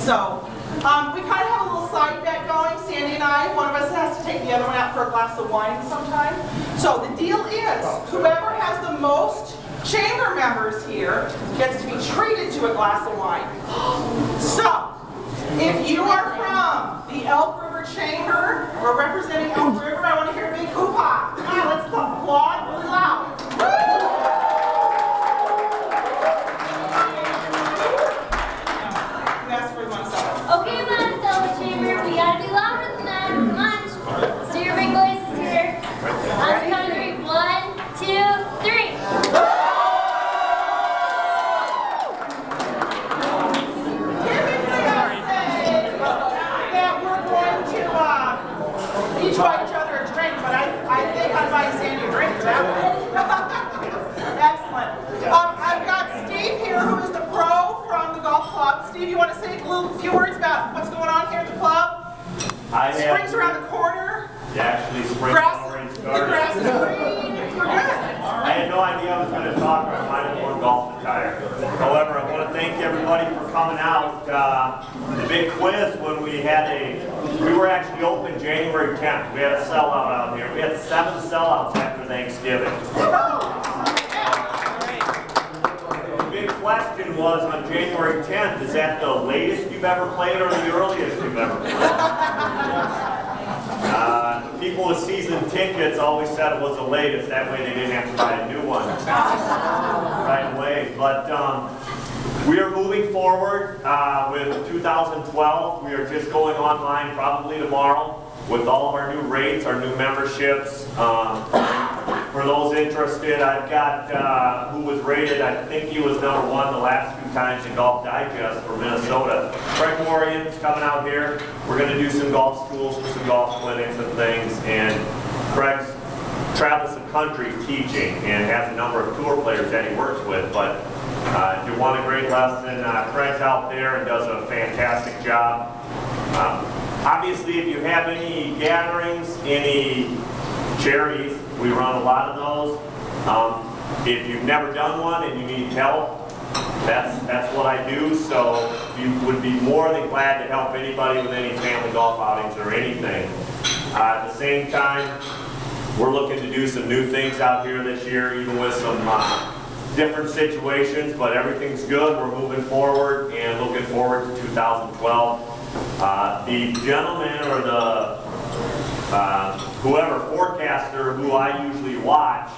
So, we kind of have a little side bet going, Sandy and I. One of us has to take the other one out for a glass of wine sometime. So the deal is, whoever has the most chamber members here gets to be treated to a glass of wine. So, if you are from the Elk River Chamber or representing Elk River, I want to hear a big hoo-ha. Come on, let's applaud really loud. Okay, Monticello Chamber, we gotta be louder than that. Come on. Let's do your big voices here. On the count of 3. 1, 2, 3. That we're going to each buy each other a drink, but I think I'm buying Sandy a drink for that one. Excellent. I've got Steve here, who is the pro from the golf club. Steve, you want to say a few words about what's going on here at the club? Spring's around the corner. Actually, spring already started. The grass is green. We're good. I had no idea I was going to talk about my one golf attire. However, I want to thank everybody for coming out. The big quiz when we were actually open January 10th. We had a sellout out here. We had 7 sellouts after Thanksgiving. The big question was on January 10th, is that the latest you've ever played or the earliest you've ever played? People with season tickets always said it was the latest. That way they didn't have to buy a new one right away. But we are moving forward with 2012. We are just going online probably tomorrow with all of our new rates, our new memberships. For those interested, I've got who was rated, I think he was #1 the last 2 times in Golf Digest for Minnesota. Craig Morian's coming out here. We're going to do some golf schools and some golf clinics and things. And Craig travels the country teaching and has a number of tour players that he works with. But if you want a great lesson, Craig's out there and does a fantastic job. Obviously, if you have any gatherings, any charities, we run a lot of those. If you've never done one and you need help, that's what I do. So you would be more than glad to help anybody with any family golf outings or anything. At the same time, we're looking to do some new things out here this year, even with some different situations, but everything's good. We're moving forward and looking forward to 2012. The gentleman or the whoever forecaster who I usually watch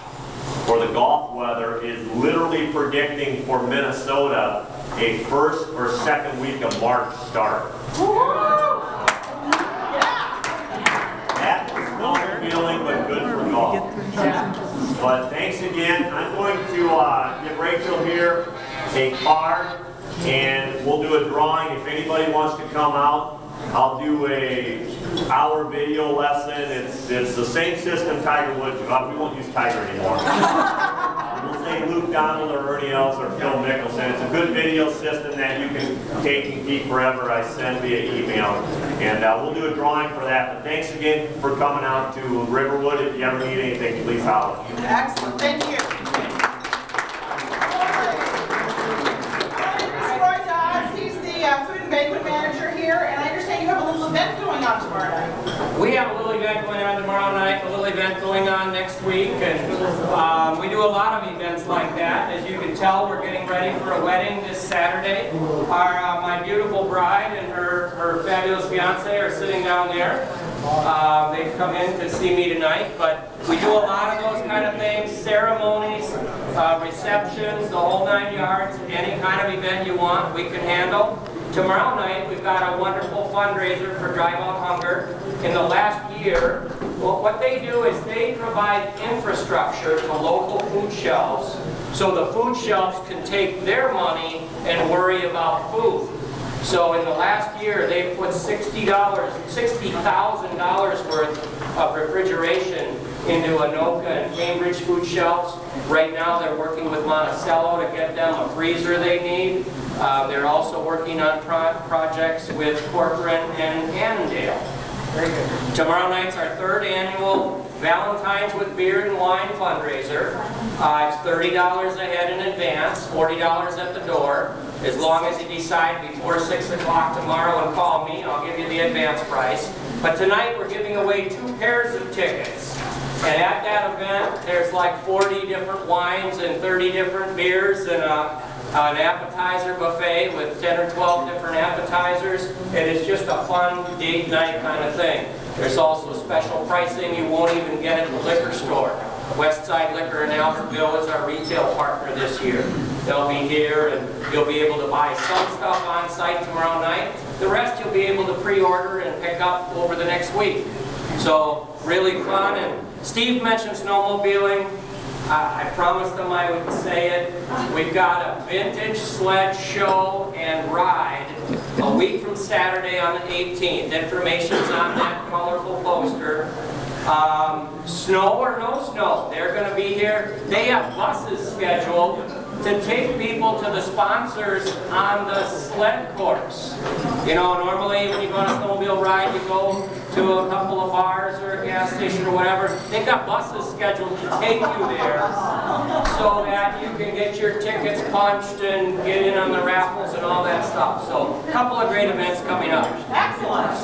for the golf weather is literally predicting for Minnesota a 1st or 2nd week of March start. That's a strong feeling, but good for golf. But thanks again. I'm going to give Rachel here a card, and we'll do a drawing. If anybody wants to come out, I'll do a hour video lesson. It's the same system Tiger Woods. We won't use Tiger anymore. We'll say Luke Donald or Ernie Els or Phil Mickelson. It's a good video system that you can take and keep forever. I send via email. And we'll do a drawing for that. But thanks again for coming out to Riverwood. If you ever need anything, please holler. Excellent. Thank you. Food and banquet manager here, and I understand you have a little event going on tomorrow night. We have a little event going on tomorrow night, a little event going on next week, and we do a lot of events like that. As you can tell, we're getting ready for a wedding this Saturday. My beautiful bride and her fabulous fiance are sitting down there. They've come in to see me tonight, but we do a lot of those kind of things, ceremonies, receptions, the whole 9 yards, any kind of event you want, we can handle. Tomorrow night, we've got a wonderful fundraiser for Drive Out Hunger. In the last year, well, what they do is they provide infrastructure to local food shelves, so the food shelves can take their money and worry about food. So in the last year, they put $60,000 worth of refrigeration into Anoka and Cambridge food shelves. Right now, they're working with Monticello to get them a freezer they need. They're also working on projects with Corcoran and Annandale. Very good. Tomorrow night's our 3rd annual Valentine's with Beer and Wine fundraiser. It's $30 a head in advance, $40 at the door. As long as you decide before 6 o'clock tomorrow and call me, I'll give you the advance price. But tonight we're giving away 2 pairs of tickets. And at that event, there's like 40 different wines and 30 different beers and an appetizer buffet with 10 or 12 different appetizers. It is just a fun date night kind of thing. There's also special pricing you won't even get at the liquor store. Westside Liquor in Albertville is our retail partner this year. They'll be here and you'll be able to buy some stuff on site tomorrow night. The rest you'll be able to pre-order and pick up over the next week. So really fun. And Steve mentioned snowmobiling. I promised him I would say it. We've got a vintage sled show and ride a week from Saturday on the 18th. Information's on that colorful poster. Snow or no snow, they're going to be here. They have buses scheduled to take people to the sponsors on the sled course. You know, normally when you go on a snowmobile ride, you go to a couple of bars or a gas station or whatever. They've got buses scheduled to take you there so that you can get your tickets punched and get in on the raffles and all that stuff. So a couple of great events coming up. Excellent.